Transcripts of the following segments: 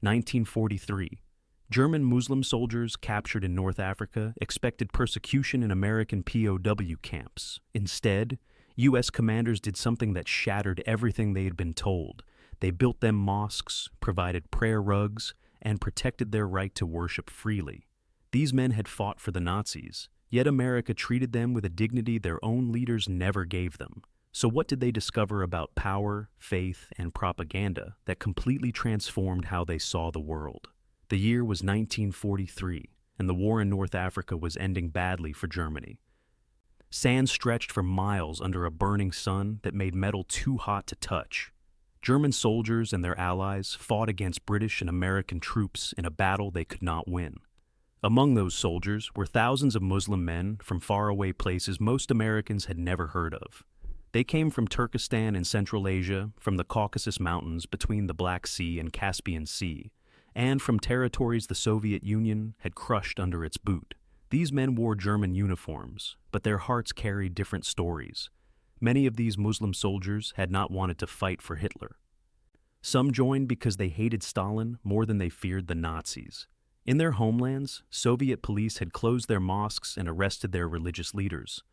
1943. German Muslim soldiers captured in North Africa expected persecution in American POW camps. Instead, U.S. commanders did something that shattered everything they had been told. They built them mosques, provided prayer rugs, and protected their right to worship freely. These men had fought for the Nazis, yet America treated them with a dignity their own leaders never gave them. So what did they discover about power, faith, and propaganda that completely transformed how they saw the world? The year was 1943, and the war in North Africa was ending badly for Germany. Sand stretched for miles under a burning sun that made metal too hot to touch. German soldiers and their allies fought against British and American troops in a battle they could not win. Among those soldiers were thousands of Muslim men from faraway places most Americans had never heard of. They came from Turkestan in Central Asia, from the Caucasus Mountains between the Black Sea and Caspian Sea, and from territories the Soviet Union had crushed under its boot. These men wore German uniforms, but their hearts carried different stories. Many of these Muslim soldiers had not wanted to fight for Hitler. Some joined because they hated Stalin more than they feared the Nazis. In their homelands, Soviet police had closed their mosques and arrested their religious leaders.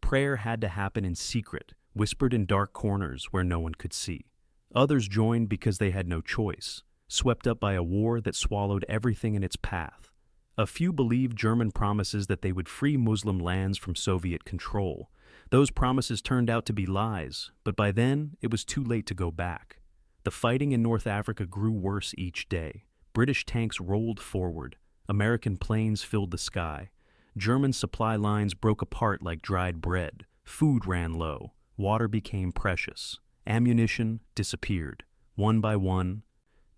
Prayer had to happen in secret, whispered in dark corners where no one could see. Others joined because they had no choice, swept up by a war that swallowed everything in its path. A few believed German promises that they would free Muslim lands from Soviet control. Those promises turned out to be lies, but by then it was too late to go back. The fighting in North Africa grew worse each day. British tanks rolled forward. American planes filled the sky. German supply lines broke apart like dried bread. Food ran low. Water became precious. Ammunition disappeared. One by one,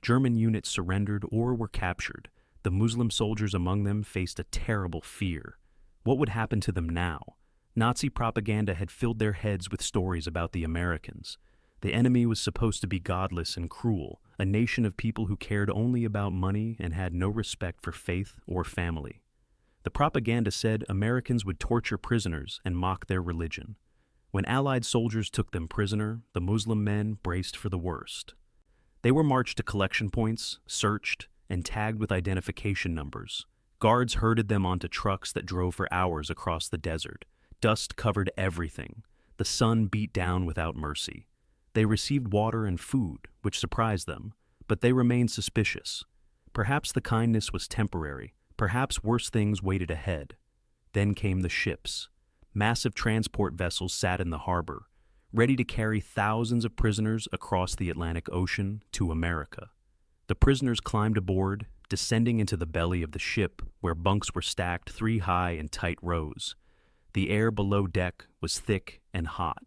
German units surrendered or were captured. The Muslim soldiers among them faced a terrible fear. What would happen to them now? Nazi propaganda had filled their heads with stories about the Americans. The enemy was supposed to be godless and cruel, a nation of people who cared only about money and had no respect for faith or family. The propaganda said Americans would torture prisoners and mock their religion. When Allied soldiers took them prisoner, the Muslim men braced for the worst. They were marched to collection points, searched, and tagged with identification numbers. Guards herded them onto trucks that drove for hours across the desert. Dust covered everything. The sun beat down without mercy. They received water and food, which surprised them, but they remained suspicious. Perhaps the kindness was temporary. Perhaps worse things waited ahead. Then came the ships. Massive transport vessels sat in the harbor, ready to carry thousands of prisoners across the Atlantic Ocean to America. The prisoners climbed aboard, descending into the belly of the ship, where bunks were stacked 3 high in tight rows. The air below deck was thick and hot.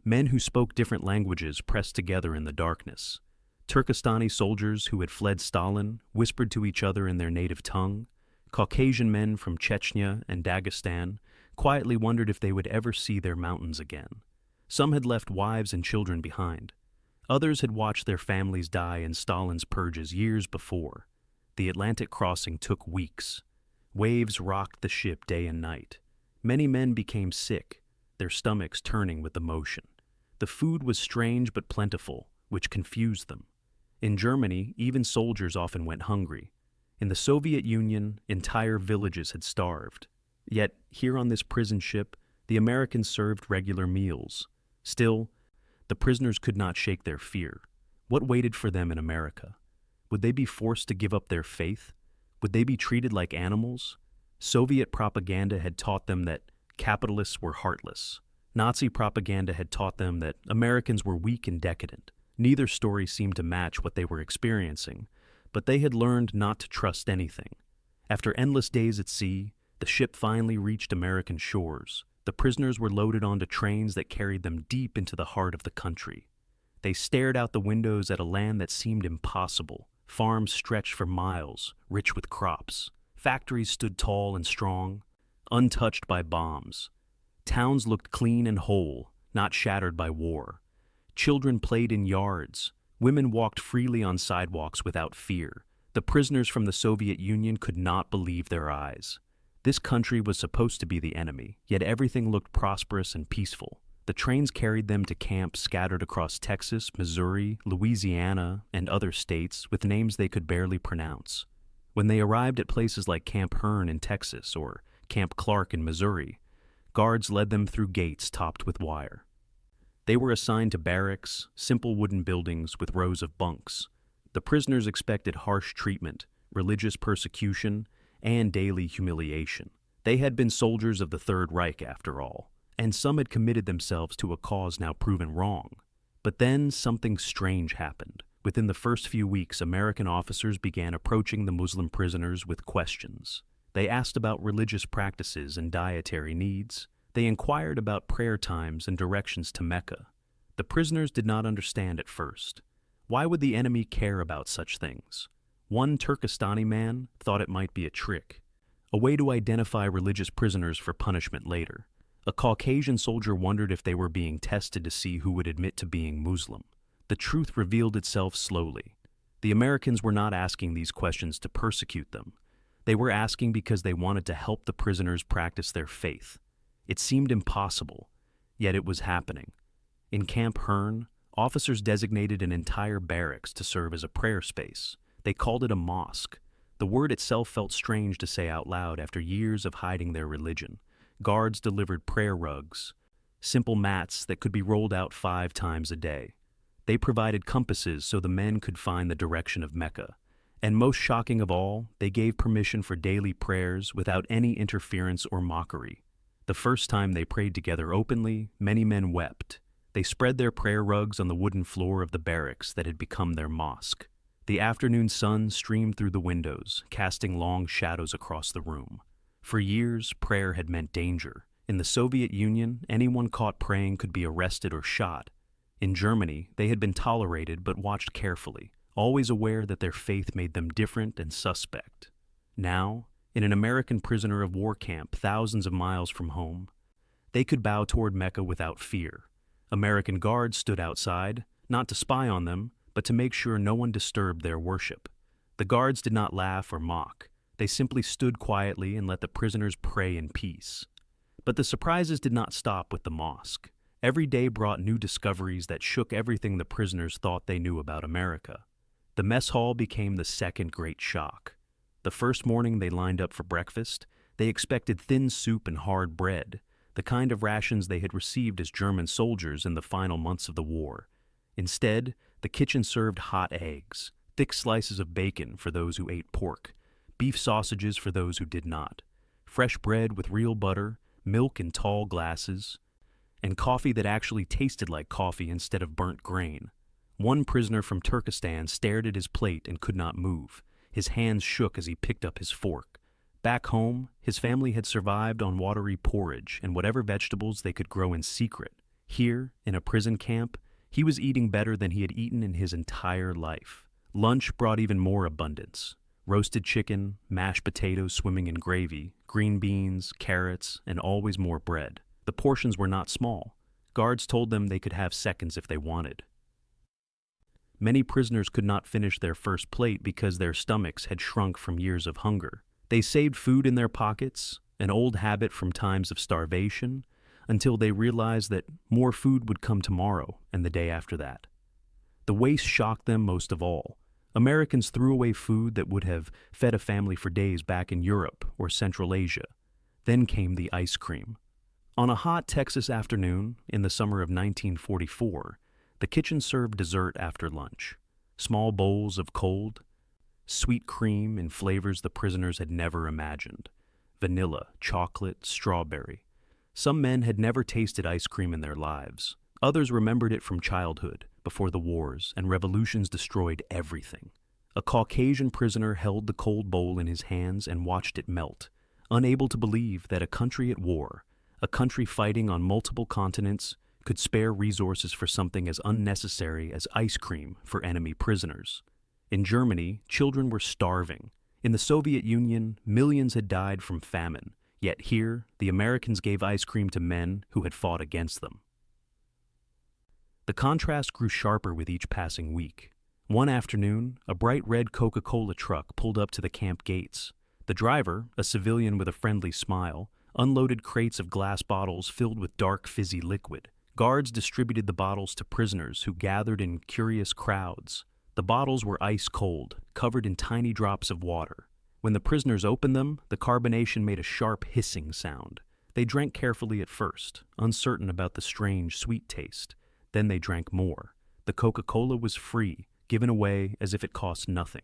Men who spoke different languages pressed together in the darkness. Turkestani soldiers who had fled Stalin whispered to each other in their native tongue. Caucasian men from Chechnya and Dagestan quietly wondered if they would ever see their mountains again. Some had left wives and children behind. Others had watched their families die in Stalin's purges years before. The Atlantic crossing took weeks. Waves rocked the ship day and night. Many men became sick, their stomachs turning with the motion. The food was strange but plentiful, which confused them. In Germany, even soldiers often went hungry. In the Soviet Union, entire villages had starved. Yet, here on this prison ship, the Americans served regular meals. Still, the prisoners could not shake their fear. What waited for them in America? Would they be forced to give up their faith? Would they be treated like animals? Soviet propaganda had taught them that capitalists were heartless. Nazi propaganda had taught them that Americans were weak and decadent. Neither story seemed to match what they were experiencing, but they had learned not to trust anything. After endless days at sea, the ship finally reached American shores. The prisoners were loaded onto trains that carried them deep into the heart of the country. They stared out the windows at a land that seemed impossible. Farms stretched for miles, rich with crops. Factories stood tall and strong, untouched by bombs. Towns looked clean and whole, not shattered by war. Children played in yards. Women walked freely on sidewalks without fear. The prisoners from the Soviet Union could not believe their eyes. This country was supposed to be the enemy, yet everything looked prosperous and peaceful. The trains carried them to camps scattered across Texas, Missouri, Louisiana, and other states with names they could barely pronounce. When they arrived at places like Camp Hearn in Texas or Camp Clark in Missouri, guards led them through gates topped with wire. They were assigned to barracks, simple wooden buildings with rows of bunks. The prisoners expected harsh treatment, religious persecution, and daily humiliation. They had been soldiers of the Third Reich, after all, and some had committed themselves to a cause now proven wrong. But then something strange happened. Within the first few weeks, American officers began approaching the Muslim prisoners with questions. They asked about religious practices and dietary needs. They inquired about prayer times and directions to Mecca. The prisoners did not understand at first. Why would the enemy care about such things? One Turkestani man thought it might be a trick, a way to identify religious prisoners for punishment later. A Caucasian soldier wondered if they were being tested to see who would admit to being Muslim. The truth revealed itself slowly. The Americans were not asking these questions to persecute them. They were asking because they wanted to help the prisoners practice their faith. It seemed impossible, yet it was happening. In Camp Hearn, officers designated an entire barracks to serve as a prayer space. They called it a mosque. The word itself felt strange to say out loud after years of hiding their religion. Guards delivered prayer rugs, simple mats that could be rolled out 5 times a day. They provided compasses so the men could find the direction of Mecca. And most shocking of all, they gave permission for daily prayers without any interference or mockery. The first time they prayed together openly, many men wept. They spread their prayer rugs on the wooden floor of the barracks that had become their mosque. The afternoon sun streamed through the windows, casting long shadows across the room. For years, prayer had meant danger. In the Soviet Union, anyone caught praying could be arrested or shot. In Germany, they had been tolerated but watched carefully, always aware that their faith made them different and suspect. Now, in an American prisoner of war camp thousands of miles from home, they could bow toward Mecca without fear. American guards stood outside, not to spy on them, but to make sure no one disturbed their worship. The guards did not laugh or mock. They simply stood quietly and let the prisoners pray in peace. But the surprises did not stop with the mosque. Every day brought new discoveries that shook everything the prisoners thought they knew about America. The mess hall became the second great shock. The first morning they lined up for breakfast, they expected thin soup and hard bread, the kind of rations they had received as German soldiers in the final months of the war. Instead, the kitchen served hot eggs, thick slices of bacon for those who ate pork, beef sausages for those who did not, fresh bread with real butter, milk in tall glasses, and coffee that actually tasted like coffee instead of burnt grain. One prisoner from Turkestan stared at his plate and could not move. His hands shook as he picked up his fork. Back home, his family had survived on watery porridge and whatever vegetables they could grow in secret. Here, in a prison camp, he was eating better than he had eaten in his entire life. Lunch brought even more abundance. Roasted chicken, mashed potatoes swimming in gravy, green beans, carrots, and always more bread. The portions were not small. Guards told them they could have seconds if they wanted. Many prisoners could not finish their first plate because their stomachs had shrunk from years of hunger. They saved food in their pockets, an old habit from times of starvation, until they realized that more food would come tomorrow and the day after that. The waste shocked them most of all. Americans threw away food that would have fed a family for days back in Europe or Central Asia. Then came the ice cream. On a hot Texas afternoon in the summer of 1944, the kitchen served dessert after lunch. Small bowls of cold, sweet cream in flavors the prisoners had never imagined. Vanilla, chocolate, strawberry. Some men had never tasted ice cream in their lives. Others remembered it from childhood, before the wars and revolutions destroyed everything. A Caucasian prisoner held the cold bowl in his hands and watched it melt, unable to believe that a country at war, a country fighting on multiple continents, could spare resources for something as unnecessary as ice cream for enemy prisoners. In Germany, children were starving. In the Soviet Union, millions had died from famine. Yet here, the Americans gave ice cream to men who had fought against them. The contrast grew sharper with each passing week. One afternoon, a bright red Coca-Cola truck pulled up to the camp gates. The driver, a civilian with a friendly smile, unloaded crates of glass bottles filled with dark, fizzy liquid. Guards distributed the bottles to prisoners who gathered in curious crowds. The bottles were ice cold, covered in tiny drops of water. When the prisoners opened them, the carbonation made a sharp hissing sound. They drank carefully at first, uncertain about the strange, sweet taste. Then they drank more. The Coca-Cola was free, given away as if it cost nothing.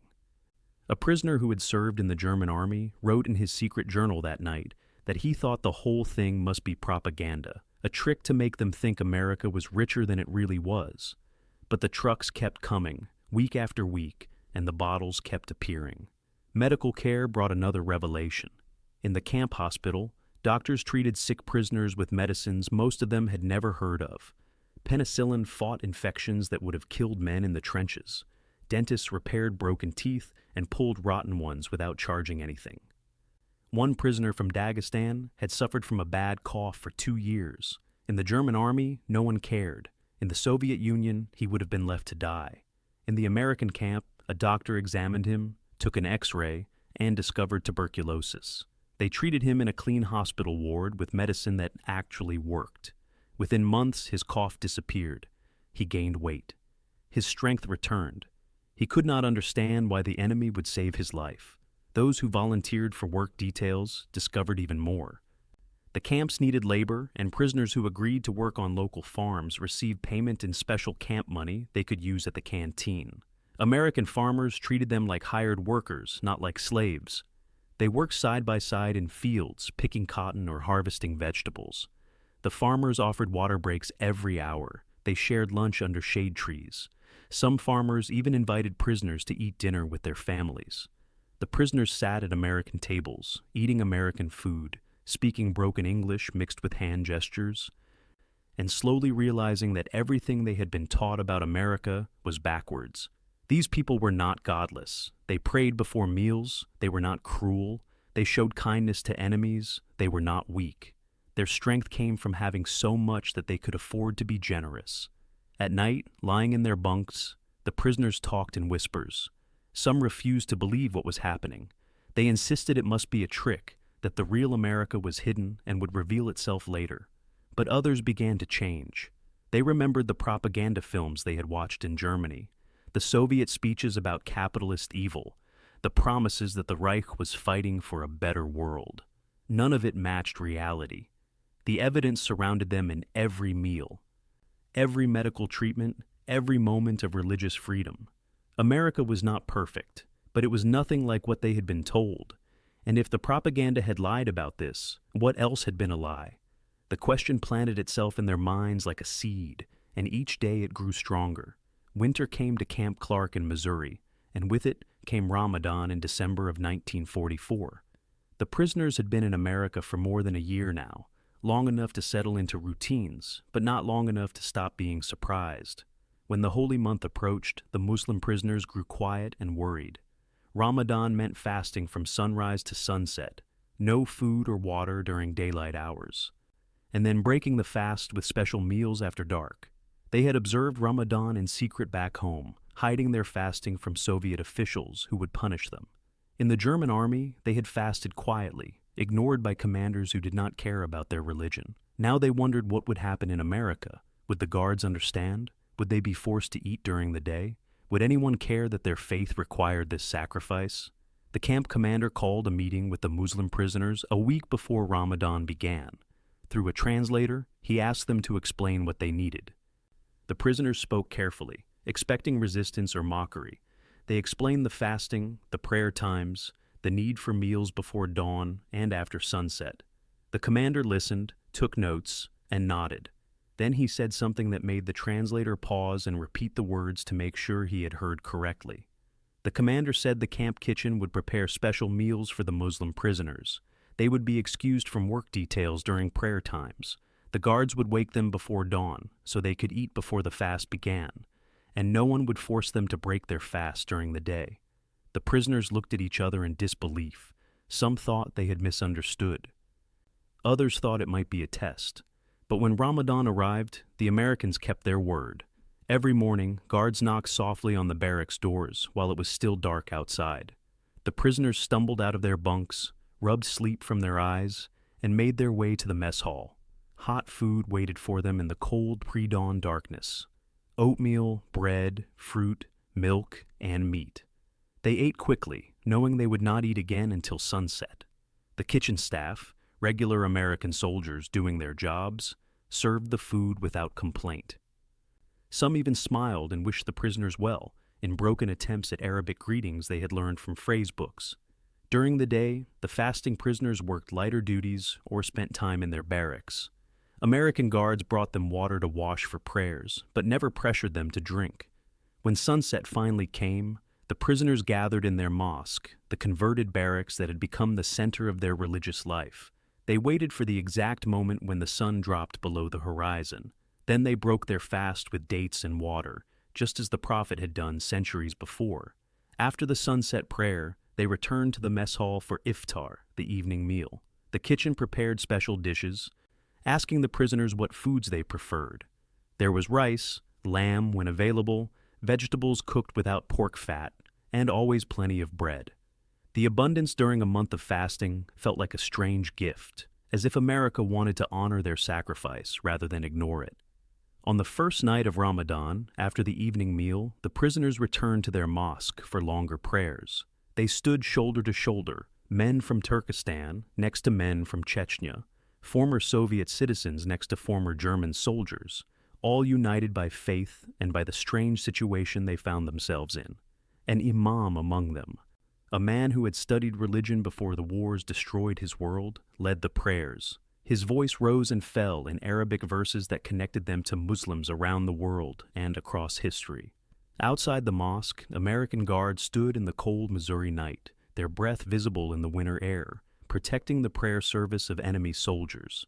A prisoner who had served in the German army wrote in his secret journal that night that he thought the whole thing must be propaganda, a trick to make them think America was richer than it really was. But the trucks kept coming, week after week, and the bottles kept appearing. Medical care brought another revelation. In the camp hospital, doctors treated sick prisoners with medicines most of them had never heard of. Penicillin fought infections that would have killed men in the trenches. Dentists repaired broken teeth and pulled rotten ones without charging anything. One prisoner from Dagestan had suffered from a bad cough for 2 years. In the German army, no one cared. In the Soviet Union, he would have been left to die. In the American camp, a doctor examined him, took an X-ray, and discovered tuberculosis. They treated him in a clean hospital ward with medicine that actually worked. Within months, his cough disappeared. He gained weight. His strength returned. He could not understand why the enemy would save his life. Those who volunteered for work details discovered even more. The camps needed labor, and prisoners who agreed to work on local farms received payment in special camp money they could use at the canteen. American farmers treated them like hired workers, not like slaves. They worked side by side in fields, picking cotton or harvesting vegetables. The farmers offered water breaks every hour. They shared lunch under shade trees. Some farmers even invited prisoners to eat dinner with their families. The prisoners sat at American tables, eating American food, speaking broken English mixed with hand gestures, and slowly realizing that everything they had been taught about America was backwards. These people were not godless. They prayed before meals. They were not cruel. They showed kindness to enemies. They were not weak. Their strength came from having so much that they could afford to be generous. At night, lying in their bunks, the prisoners talked in whispers. Some refused to believe what was happening. They insisted it must be a trick, that the real America was hidden and would reveal itself later. But others began to change. They remembered the propaganda films they had watched in Germany, the Soviet speeches about capitalist evil, the promises that the Reich was fighting for a better world. None of it matched reality. The evidence surrounded them in every meal, every medical treatment, every moment of religious freedom. America was not perfect, but it was nothing like what they had been told. And if the propaganda had lied about this, what else had been a lie? The question planted itself in their minds like a seed, and each day it grew stronger. Winter came to Camp Clark in Missouri, and with it came Ramadan in December of 1944. The prisoners had been in America for more than a year now, long enough to settle into routines, but not long enough to stop being surprised. When the holy month approached, the Muslim prisoners grew quiet and worried. Ramadan meant fasting from sunrise to sunset, no food or water during daylight hours, and then breaking the fast with special meals after dark. They had observed Ramadan in secret back home, hiding their fasting from Soviet officials who would punish them. In the German army, they had fasted quietly, ignored by commanders who did not care about their religion. Now they wondered what would happen in America. Would the guards understand? Would they be forced to eat during the day? Would anyone care that their faith required this sacrifice? The camp commander called a meeting with the Muslim prisoners a week before Ramadan began. Through a translator, he asked them to explain what they needed. The prisoners spoke carefully, expecting resistance or mockery. They explained the fasting, the prayer times, the need for meals before dawn and after sunset. The commander listened, took notes, and nodded. Then he said something that made the translator pause and repeat the words to make sure he had heard correctly. The commander said the camp kitchen would prepare special meals for the Muslim prisoners. They would be excused from work details during prayer times. The guards would wake them before dawn, so they could eat before the fast began, and no one would force them to break their fast during the day. The prisoners looked at each other in disbelief. Some thought they had misunderstood. Others thought it might be a test. But when Ramadan arrived, the Americans kept their word. Every morning, guards knocked softly on the barracks doors while it was still dark outside. The prisoners stumbled out of their bunks, rubbed sleep from their eyes, and made their way to the mess hall. hot food waited for them in the cold pre-dawn darkness. Oatmeal, bread, fruit, milk, and meat. They ate quickly, knowing they would not eat again until sunset. The kitchen staff, regular American soldiers doing their jobs, served the food without complaint. Some even smiled and wished the prisoners well, in broken attempts at Arabic greetings they had learned from phrase books. During the day, the fasting prisoners worked lighter duties or spent time in their barracks. American guards brought them water to wash for prayers, but never pressured them to drink. When sunset finally came, the prisoners gathered in their mosque, the converted barracks that had become the center of their religious life. They waited for the exact moment when the sun dropped below the horizon. Then they broke their fast with dates and water, just as the Prophet had done centuries before. After the sunset prayer, they returned to the mess hall for iftar, the evening meal. The kitchen prepared special dishes, asking the prisoners what foods they preferred. There was rice, lamb when available, vegetables cooked without pork fat, and always plenty of bread. The abundance during a month of fasting felt like a strange gift, as if America wanted to honor their sacrifice rather than ignore it. On the first night of Ramadan, after the evening meal, the prisoners returned to their mosque for longer prayers. They stood shoulder to shoulder, men from Turkestan next to men from Chechnya, former Soviet citizens next to former German soldiers, all united by faith and by the strange situation they found themselves in. An imam among them, a man who had studied religion before the wars destroyed his world, led the prayers. His voice rose and fell in Arabic verses that connected them to Muslims around the world and across history. Outside the mosque, American guards stood in the cold Missouri night, their breath visible in the winter air, protecting the prayer service of enemy soldiers.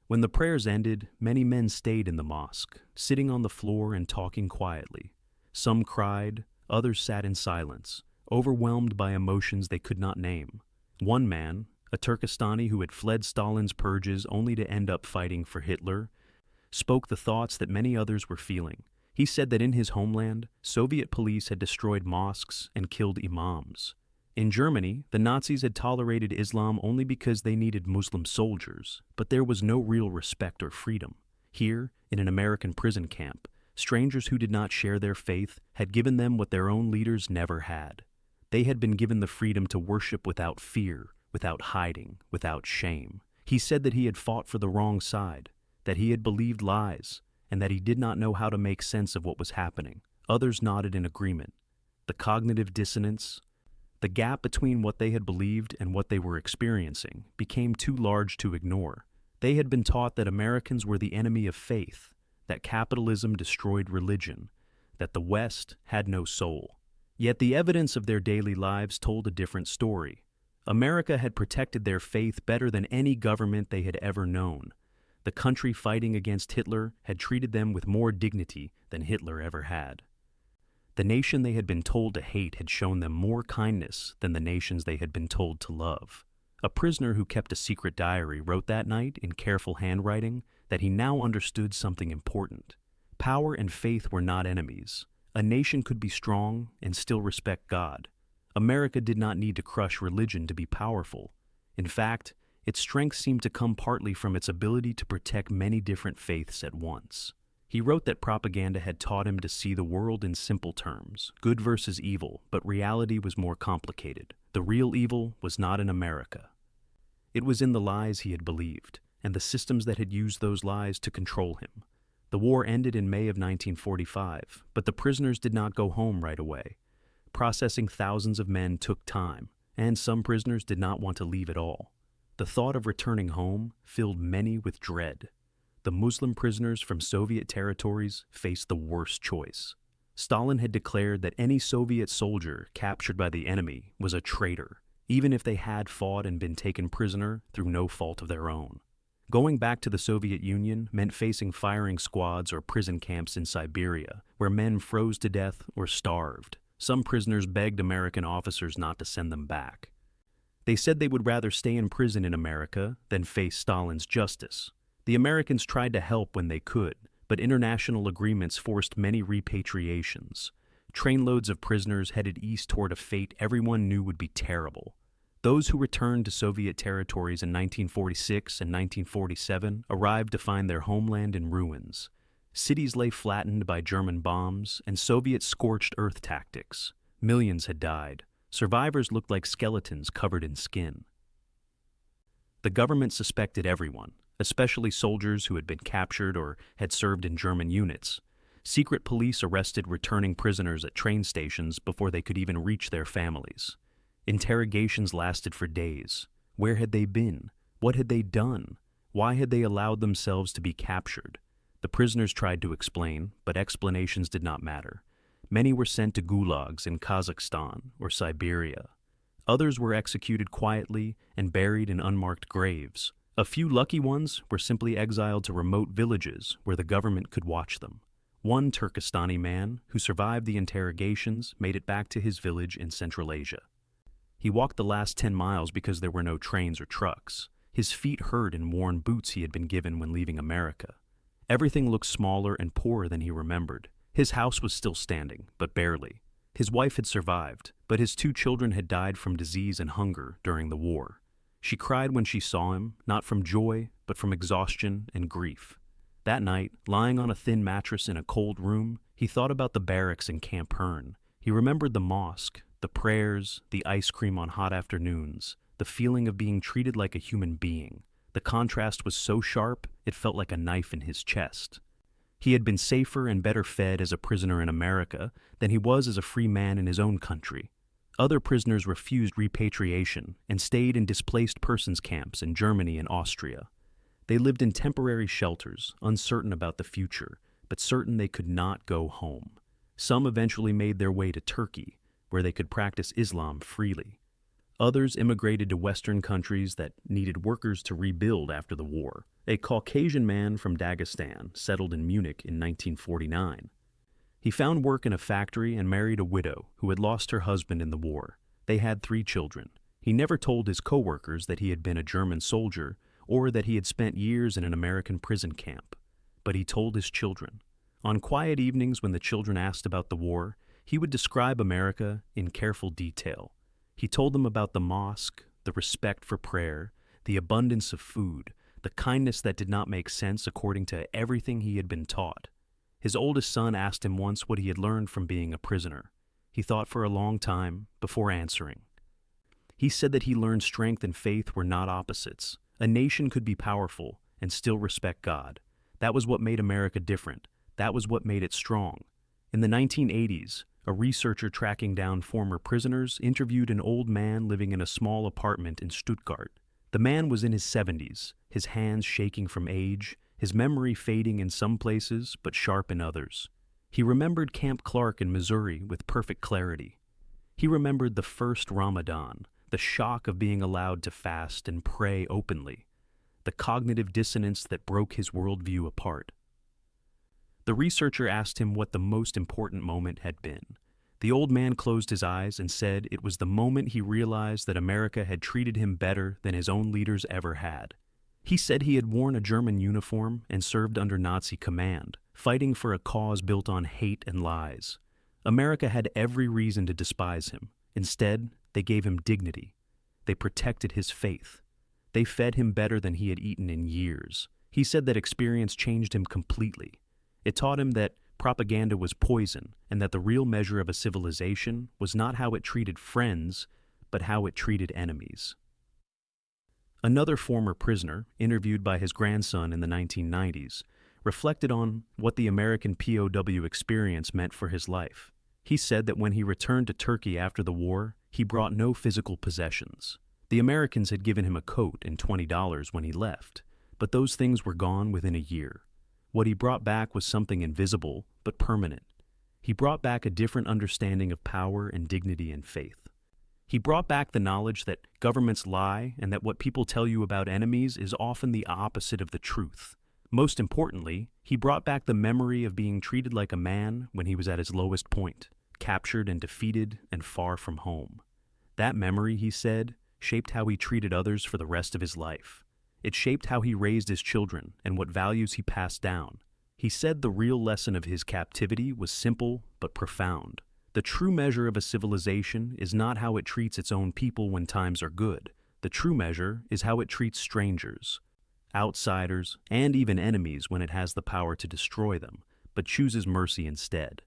When the prayers ended, many men stayed in the mosque, sitting on the floor and talking quietly. Some cried, others sat in silence, overwhelmed by emotions they could not name. One man, a Turkestani who had fled Stalin's purges only to end up fighting for Hitler, spoke the thoughts that many others were feeling. He said that in his homeland, Soviet police had destroyed mosques and killed imams. In Germany, the Nazis had tolerated Islam only because they needed Muslim soldiers, but there was no real respect or freedom. Here, in an American prison camp, strangers who did not share their faith had given them what their own leaders never had. They had been given the freedom to worship without fear, without hiding, without shame. He said that he had fought for the wrong side, that he had believed lies, and that he did not know how to make sense of what was happening. Others nodded in agreement. The cognitive dissonance, the gap between what they had believed and what they were experiencing, became too large to ignore. They had been taught that Americans were the enemy of faith, that capitalism destroyed religion, that the West had no soul. Yet the evidence of their daily lives told a different story. America had protected their faith better than any government they had ever known. The country fighting against Hitler had treated them with more dignity than Hitler ever had. The nation they had been told to hate had shown them more kindness than the nations they had been told to love. A prisoner who kept a secret diary wrote that night in careful handwriting that he now understood something important. Power and faith were not enemies. A nation could be strong and still respect God. America did not need to crush religion to be powerful. In fact, its strength seemed to come partly from its ability to protect many different faiths at once. He wrote that propaganda had taught him to see the world in simple terms, good versus evil, but reality was more complicated. The real evil was not in America. It was in the lies he had believed, and the systems that had used those lies to control him. The war ended in May of 1945, but the prisoners did not go home right away. Processing thousands of men took time, and some prisoners did not want to leave at all. The thought of returning home filled many with dread. The Muslim prisoners from Soviet territories faced the worst choice. Stalin had declared that any Soviet soldier captured by the enemy was a traitor, even if they had fought and been taken prisoner through no fault of their own. Going back to the Soviet Union meant facing firing squads or prison camps in Siberia, where men froze to death or starved. Some prisoners begged American officers not to send them back. They said they would rather stay in prison in America than face Stalin's justice. The Americans tried to help when they could, but international agreements forced many repatriations. Trainloads of prisoners headed east toward a fate everyone knew would be terrible. Those who returned to Soviet territories in 1946 and 1947 arrived to find their homeland in ruins. Cities lay flattened by German bombs and Soviet scorched earth tactics. Millions had died. Survivors looked like skeletons covered in skin. The government suspected everyone, especially soldiers who had been captured or had served in German units. Secret police arrested returning prisoners at train stations before they could even reach their families. Interrogations lasted for days. Where had they been? What had they done? Why had they allowed themselves to be captured? The prisoners tried to explain, but explanations did not matter. Many were sent to gulags in Kazakhstan or Siberia. Others were executed quietly and buried in unmarked graves. A few lucky ones were simply exiled to remote villages where the government could watch them. One Turkestani man who survived the interrogations made it back to his village in Central Asia. He walked the last 10 miles because there were no trains or trucks. His feet hurt in worn boots he had been given when leaving America. Everything looked smaller and poorer than he remembered. His house was still standing, but barely. His wife had survived, but his 2 children had died from disease and hunger during the war. She cried when she saw him, not from joy, but from exhaustion and grief. That night, lying on a thin mattress in a cold room, he thought about the barracks in Camp Hearn. He remembered the mosque, the prayers, the ice cream on hot afternoons, the feeling of being treated like a human being. The contrast was so sharp, it felt like a knife in his chest. He had been safer and better fed as a prisoner in America than he was as a free man in his own country. Other prisoners refused repatriation and stayed in displaced persons camps in Germany and Austria. They lived in temporary shelters, uncertain about the future, but certain they could not go home. Some eventually made their way to Turkey, where they could practice Islam freely. Others immigrated to Western countries that needed workers to rebuild after the war. A Caucasian man from Dagestan settled in Munich in 1949. He found work in a factory and married a widow who had lost her husband in the war. They had 3 children. He never told his co-workers that he had been a German soldier or that he had spent years in an American prison camp. But he told his children. On quiet evenings when the children asked about the war, he would describe America in careful detail. He told them about the mosque, the respect for prayer, the abundance of food, the kindness that did not make sense according to everything he had been taught. His oldest son asked him once what he had learned from being a prisoner. He thought for a long time before answering. He said that he learned strength and faith were not opposites. A nation could be powerful and still respect God. That was what made America different. That was what made it strong. In the 1980s, a researcher tracking down former prisoners interviewed an old man living in a small apartment in Stuttgart. The man was in his 70s, his hands shaking from age, his memory fading in some places but sharp in others. He remembered Camp Clark in Missouri with perfect clarity. He remembered the first Ramadan, the shock of being allowed to fast and pray openly, the cognitive dissonance that broke his worldview apart. The researcher asked him what the most important moment had been. The old man closed his eyes and said it was the moment he realized that America had treated him better than his own leaders ever had. He said he had worn a German uniform and served under Nazi command, fighting for a cause built on hate and lies. America had every reason to despise him. Instead, they gave him dignity. They protected his faith. They fed him better than he had eaten in years. He said that experience changed him completely. It taught him that propaganda was poison and that the real measure of a civilization was not how it treated friends, but how it treated enemies. Another former prisoner, interviewed by his grandson in the 1990s, reflected on what the American POW experience meant for his life. He said that when he returned to Turkey after the war, he brought no physical possessions. The Americans had given him a coat and $20 when he left, but those things were gone within a year. What he brought back was something invisible but permanent. He brought back a different understanding of power and dignity and faith. He brought back the knowledge that governments lie and that what people tell you about enemies is often the opposite of the truth. Most importantly, he brought back the memory of being treated like a man when he was at his lowest point, captured and defeated and far from home. That memory, he said, shaped how he treated others for the rest of his life. It shaped how he raised his children and what values he passed down. He said the real lesson of his captivity was simple but profound. The true measure of a civilization is not how it treats its own people when times are good. The true measure is how it treats strangers, outsiders, and even enemies when it has the power to destroy them, but chooses mercy instead.